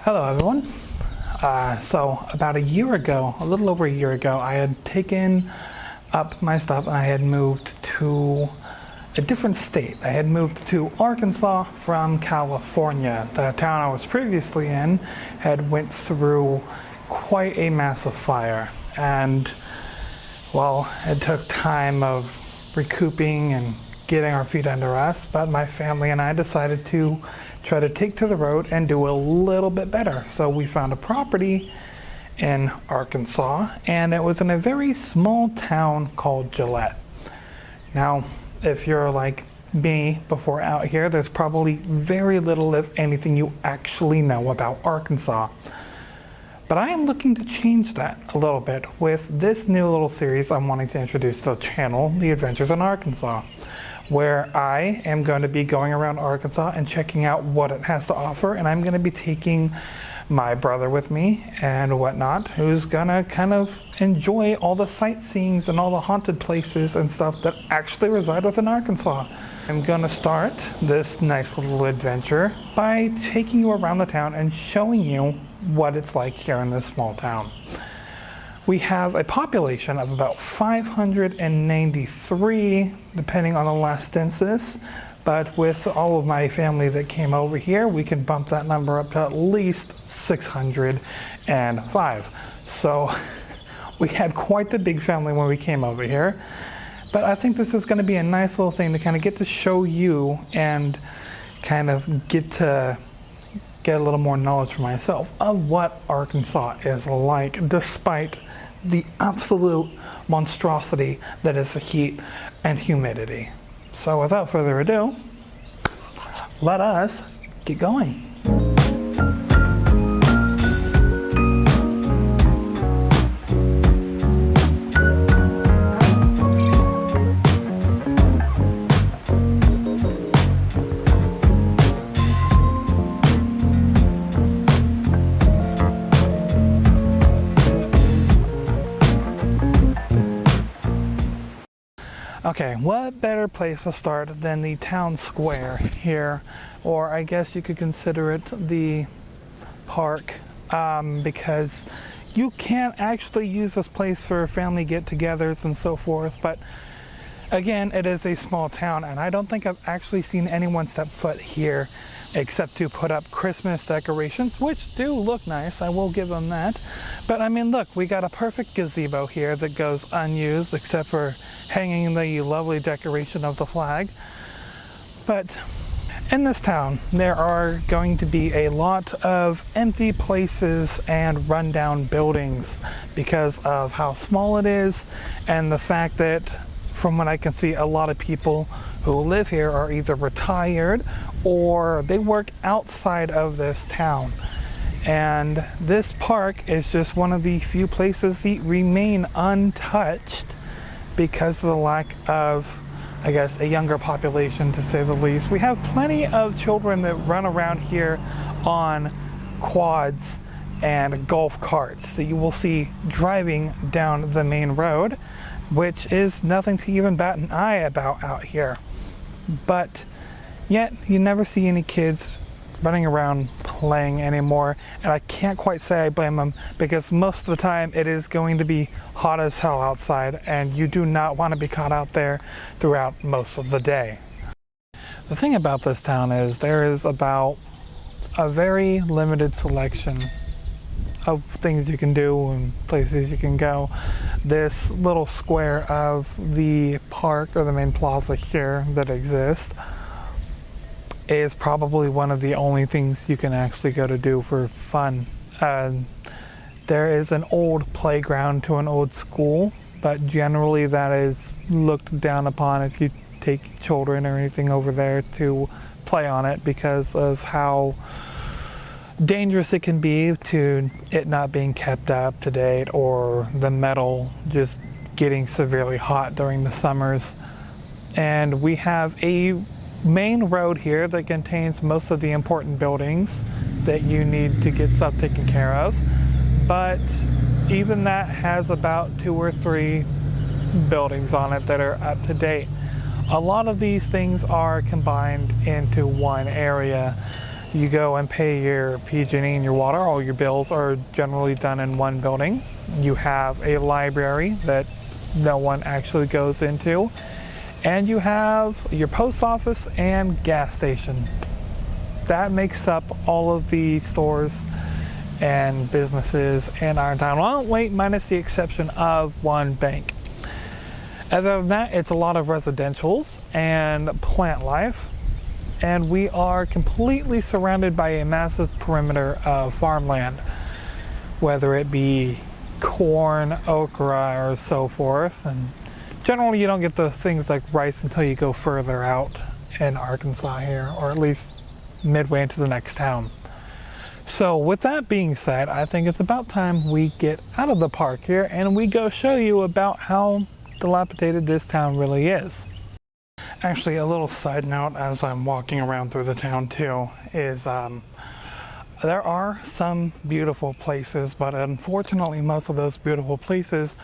Hello everyone. So about a year ago, a little over a year ago, I had taken up my stuff and I had moved to a different state. I had moved to Arkansas from California. The town I was previously in had went through quite a massive fire, and well, it took time of recouping and getting our feet under us, but my family and I decided to try to take to the road and do a little bit better. So we found a property in Arkansas, and it was in a very small town called Gillett. Now, if you're like me before out here, there's probably very little, if anything, you actually know about Arkansas. But I am looking to change that a little bit with this new little series I'm wanting to introduce to the channel, The Adventures in Arkansas, where I am going to be going around Arkansas and checking out what it has to offer, and I'm going to be taking my brother with me and whatnot, who's gonna kind of enjoy all the sightseeing and all the haunted places and stuff that actually reside within Arkansas. I'm gonna start this nice little adventure by taking you around the town and showing you what it's like here in this small town. We have a population of about 593, depending on the last census, but with all of my family that came over here, we can bump that number up to at least 605. So we had quite the big family when we came over here, but I think this is going to be a nice little thing to kind of get to show you and kind of get a little more knowledge for myself of what Arkansas is like, despite the absolute monstrosity that is the heat and humidity. So without further ado, let us get going. Okay, what better place to start than the town square here, or I guess you could consider it the park, because you can't actually use this place for family get-togethers and so forth, but again, it is a small town, and I don't think I've actually seen anyone step foot here except to put up Christmas decorations, which do look nice, I will give them that. But I mean, look, we got a perfect gazebo here that goes unused except for hanging the lovely decoration of the flag. But in this town, there are going to be a lot of empty places and rundown buildings because of how small it is, and the fact that, from what I can see, a lot of people who live here are either retired or they work outside of this town. And this park is just one of the few places that remain untouched because of the lack of, I guess, a younger population, to say the least. We have plenty of children that run around here on quads and golf carts that you will see driving down the main road, which is nothing to even bat an eye about out here. But yet you never see any kids running around playing anymore, and I can't quite say I blame them, because most of the time it is going to be hot as hell outside, and you do not want to be caught out there throughout most of the day. The thing about this town is there is about a very limited selection of things you can do and places you can go. This little square of the park, or the main plaza here that exists, is probably one of the only things you can actually go to do for fun. There is an old playground to an old school, but generally that is looked down upon if you take children or anything over there to play on it, because of how dangerous it can be to it not being kept up to date, or the metal just getting severely hot during the summers. And we have a main road here that contains most of the important buildings that you need to get stuff taken care of, but even that has about 2 or 3 buildings on it that are up to date. A lot of these things are combined into one area. You go and pay your PG&E and your water. All your bills are generally done in one building. You have a library that no one actually goes into. And you have your post office and gas station. That makes up all of the stores and businesses in our town. Well, wait, minus the exception of one bank. Other than that, it's a lot of residentials and plant life. And we are completely surrounded by a massive perimeter of farmland, whether it be corn, okra, or so forth. And generally you don't get the things like rice until you go further out in Arkansas here, or at least midway into the next town. So with that being said, I think it's about time we get out of the park here and we go show you about how dilapidated this town really is. Actually, a little side note as I'm walking around through the town too is there are some beautiful places, but unfortunately most of those beautiful places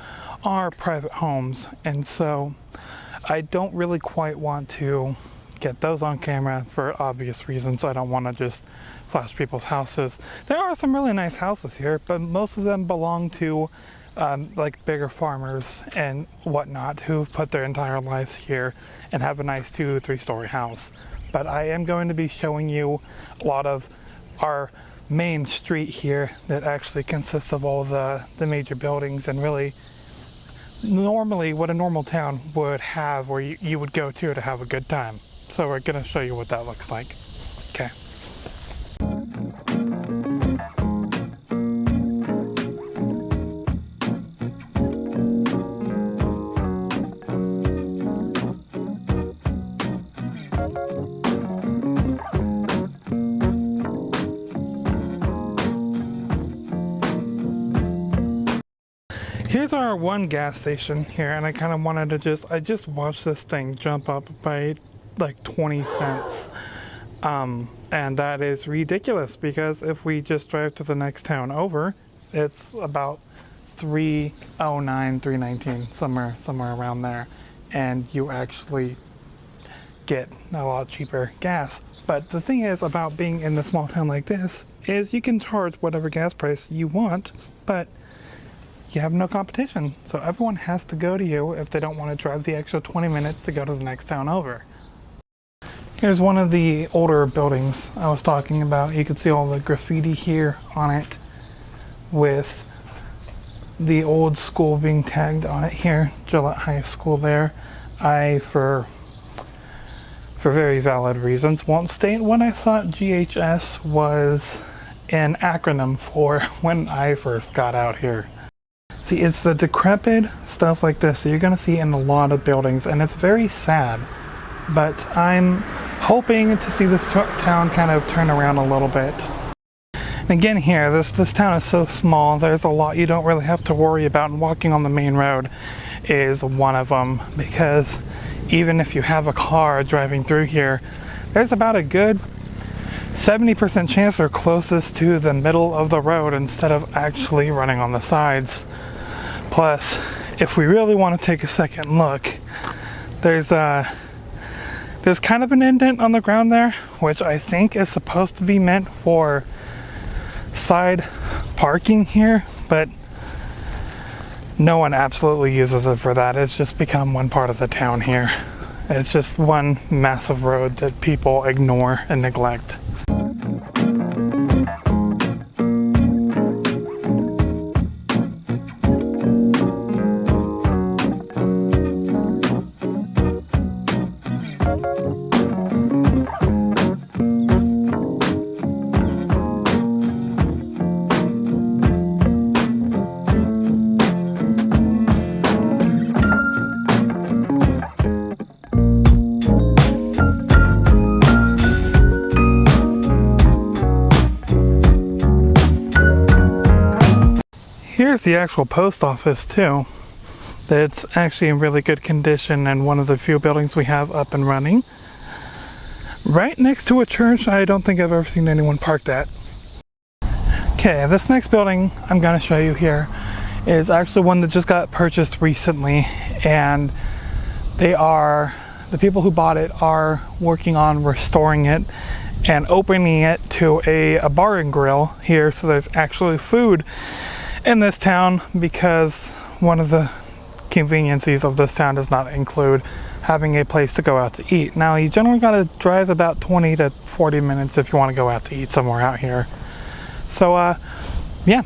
are private homes, and so I don't really quite want to get those on camera for obvious reasons. I don't want to just flash people's houses. There are some really nice houses here, but most of them belong to like bigger farmers and whatnot who've put their entire lives here and have a nice 2 or 3 story house. But I am going to be showing you a lot of our main street here that actually consists of all the major buildings and really normally what a normal town would have, where you would go to have a good time. So we're going to show you what that looks like. Okay. Here's our one gas station here, and I kind of wanted to I just watched this thing jump up by like 20 cents. And that is ridiculous, because if we just drive to the next town over, it's about $3.09, $3.19, somewhere around there, and you actually get a lot cheaper gas. But the thing is about being in a small town like this is you can charge whatever gas price you want, but you have no competition. So everyone has to go to you if they don't want to drive the extra 20 minutes to go to the next town over. Here's one of the older buildings I was talking about. You can see all the graffiti here on it with the old school being tagged on it here, Gillett High School there. I, for very valid reasons, won't state what I thought GHS was an acronym for when I first got out here. See, it's the decrepit stuff like this that you're going to see in a lot of buildings, and it's very sad. But I'm hoping to see this town kind of turn around a little bit. And again here, this town is so small, there's a lot you don't really have to worry about, and walking on the main road is one of them, because even if you have a car driving through here, there's about a good 70% chance they're closest to the middle of the road instead of actually running on the sides. Plus, if we really want to take a second look, there's kind of an indent on the ground there, which I think is supposed to be meant for side parking here, but no one absolutely uses it for that. It's just become one part of the town here. It's just one massive road that people ignore and neglect. Here's the actual post office too. That's actually in really good condition and one of the few buildings we have up and running. Right next to a church I don't think I've ever seen anyone parked at. Okay, this next building I'm going to show you here is actually one that just got purchased recently, and the people who bought it are working on restoring it and opening it to a bar and grill here, so there's actually food in this town, because one of the conveniences of this town does not include having a place to go out to eat. Now, you generally got to drive about 20 to 40 minutes if you want to go out to eat somewhere out here. So, yeah.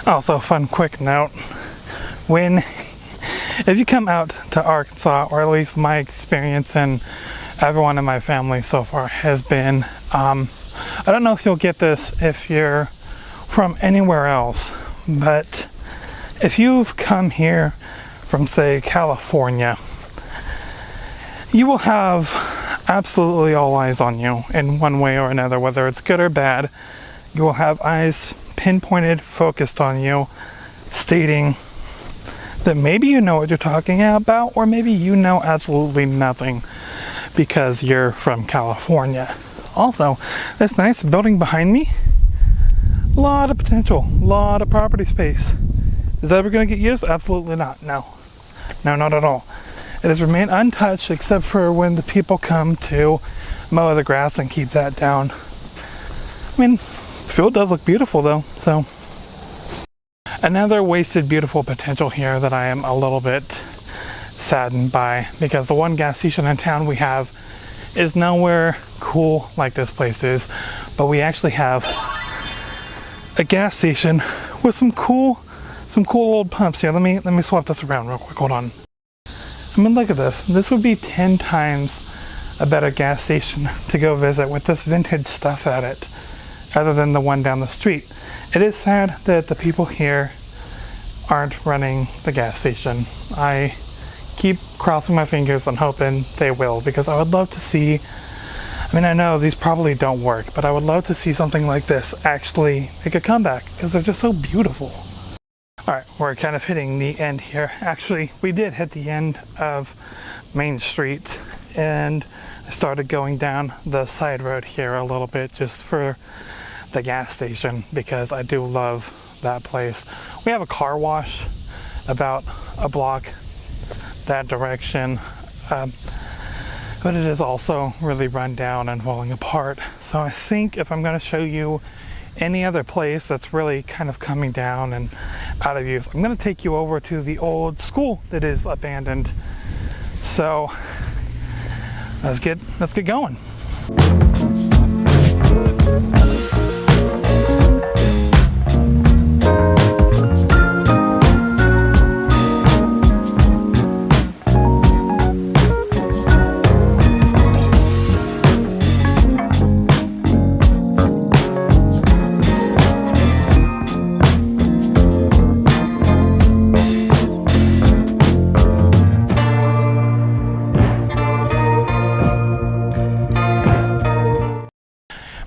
Also, fun quick note, if you come out to Arkansas, or at least my experience and everyone in my family so far has been, I don't know if you'll get this if you're from anywhere else, but if you've come here from, say, California, you will have absolutely all eyes on you in one way or another, whether it's good or bad. You will have eyes pinpointed, focused on you, stating that maybe you know what you're talking about, or maybe you know absolutely nothing because you're from California. Also, this nice building behind me, a lot of potential, a lot of property space. Is that ever going to get used? Absolutely not. No, not at all. It has remained untouched except for when the people come to mow the grass and keep that down. I mean, the field does look beautiful though, so. Another wasted beautiful potential here that I am a little bit saddened by, because the one gas station in town we have is nowhere cool like this place is, but we actually have a gas station with some cool old pumps here. Let me swap this around real quick. Hold on. I mean, look at this. This would be 10 times a better gas station to go visit with this vintage stuff at it, other than the one down the street. It is sad that the people here aren't running the gas station. I keep crossing my fingers and hoping they will, because I would love to see, I mean, I know these probably don't work, but I would love to see something like this actually make a comeback, because they're just so beautiful. Alright, we're kind of hitting the end here. Actually, we did hit the end of Main Street, and I started going down the side road here a little bit just for the gas station, because I do love that place. We have a car wash about a block that direction, but it is also really run down and falling apart. So I think if I'm going to show you any other place that's really kind of coming down and out of use, I'm going to take you over to the old school that is abandoned. So let's get going.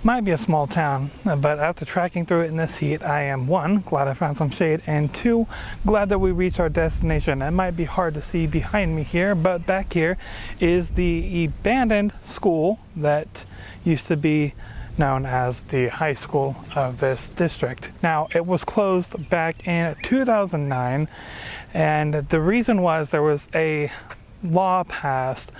Might be a small town, but after tracking through it in this heat, I am, one, glad I found some shade, and two, glad that we reached our destination. It might be hard to see behind me here, but back here is the abandoned school that used to be known as the high school of this district. Now, it was closed back in 2009, and the reason was there was a law passed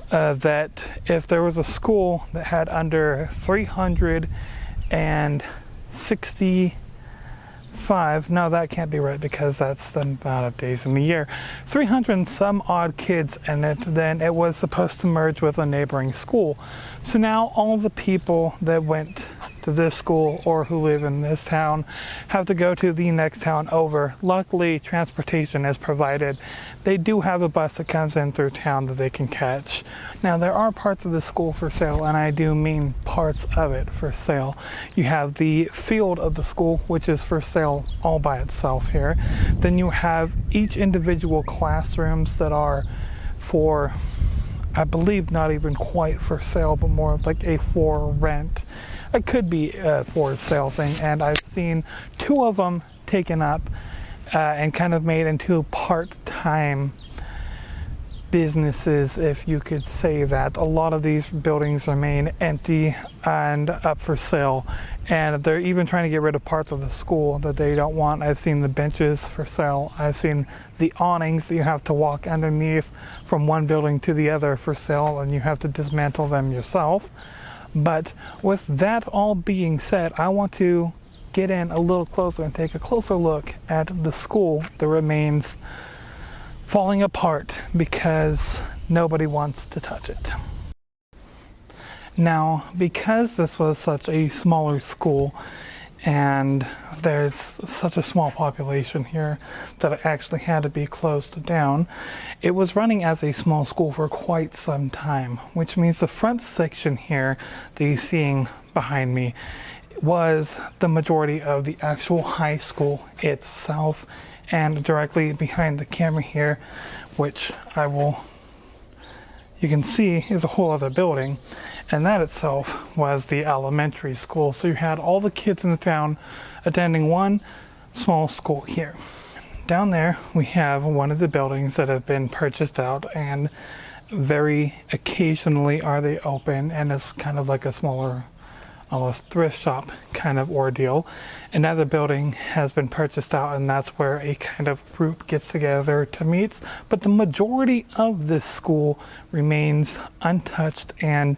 that if there was a school that had under 365, no, that can't be right, because that's the amount of days in the year, 300 and some odd kids in it, then it was supposed to merge with a neighboring school. So now all the people that went to this school or who live in this town have to go to the next town over. Luckily, transportation is provided. They do have a bus that comes in through town that they can catch. Now, there are parts of the school for sale, and I do mean parts of it for sale. You have the field of the school, which is for sale all by itself here. Then you have each individual classrooms that are for, I believe, not even quite for sale, but more of like a for rent. It could be a for sale thing, and I've seen two of them taken up and kind of made into part-time businesses, if you could say that. A lot of these buildings remain empty and up for sale, and they're even trying to get rid of parts of the school that they don't want. I've seen the benches for sale. I've seen the awnings that you have to walk underneath from one building to the other for sale, and you have to dismantle them yourself. But with that all being said, I want to get in a little closer and take a closer look at the school that remains falling apart because nobody wants to touch it. Now, because this was such a smaller school and there's such a small population here that it actually had to be closed down, it was running as a small school for quite some time, which means the front section here that you're seeing behind me was the majority of the actual high school itself. And directly behind the camera here, which you can see is a whole other building, and that itself was the elementary school. So you had all the kids in the town attending one small school here. Down there we have one of the buildings that have been purchased out, and very occasionally are they open, and it's kind of like a smaller, almost thrift shop kind of ordeal. Another building has been purchased out, and that's where a kind of group gets together to meet. But the majority of this school remains untouched and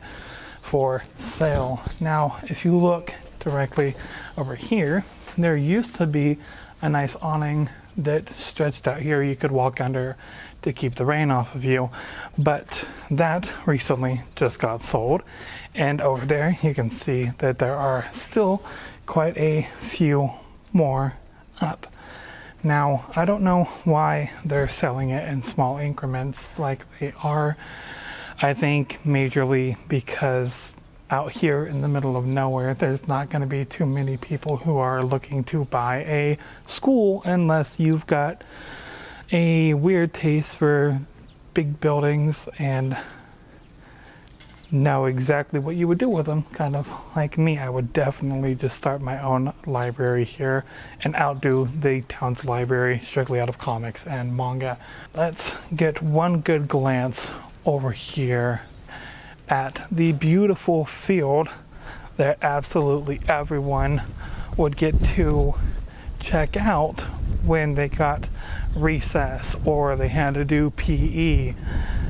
for sale. Now, if you look directly over here, there used to be a nice awning that stretched out here you could walk under to keep the rain off of you, but that recently just got sold. And over there you can see that there are still quite a few more up. Now, I don't know why they're selling it in small increments like they are. I think majorly because out here in the middle of nowhere, there's not going to be too many people who are looking to buy a school unless you've got a weird taste for big buildings and know exactly what you would do with them. Kind of like me, I would definitely just start my own library here and outdo the town's library strictly out of comics and manga. Let's get one good glance over here at the beautiful field that absolutely everyone would get to check out when they got recess or they had to do PE,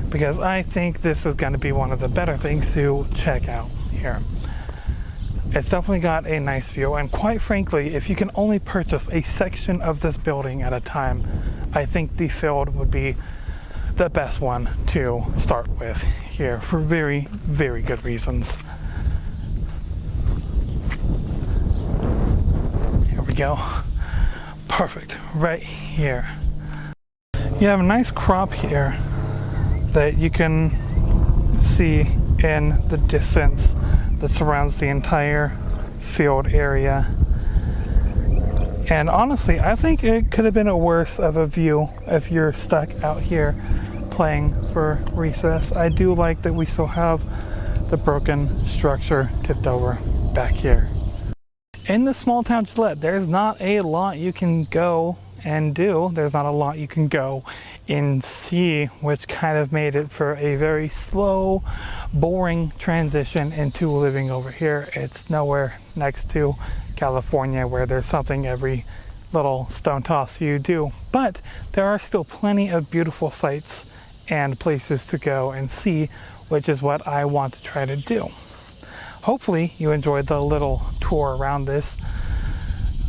because I think this is going to be one of the better things to check out here. It's definitely got a nice view, and quite frankly, if you can only purchase a section of this building at a time, I think the field would be the best one to start with here for very, very good reasons. Here we go. Perfect, right here. You have a nice crop here that you can see in the distance that surrounds the entire field area. And honestly, I think it could have been a worse of a view if you're stuck out here playing for recess. I do like that we still have the broken structure tipped over back here. In the small town Gillett, there's not a lot you can go and do. There's not a lot you can go and see, which kind of made it for a very slow, boring transition into living over here. It's nowhere next to California where there's something every little stone toss you do, but there are still plenty of beautiful sights and places to go and see, which is what I want to try to do. Hopefully you enjoyed the little tour around this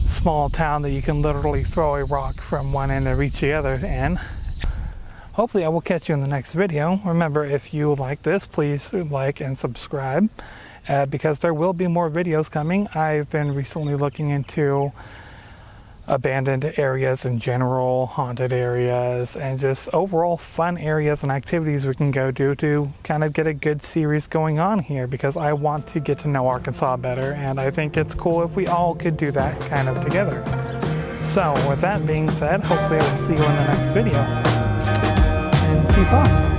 small town that you can literally throw a rock from one end and reach the other end. Hopefully I will catch you in the next video. Remember, if you like this, please like and subscribe because there will be more videos coming. I've been recently looking into abandoned areas in general, haunted areas, and just overall fun areas and activities we can go do to kind of get a good series going on here, because I want to get to know Arkansas better, and I think it's cool if we all could do that kind of together. So with that being said, hopefully I will see you in the next video, and peace off.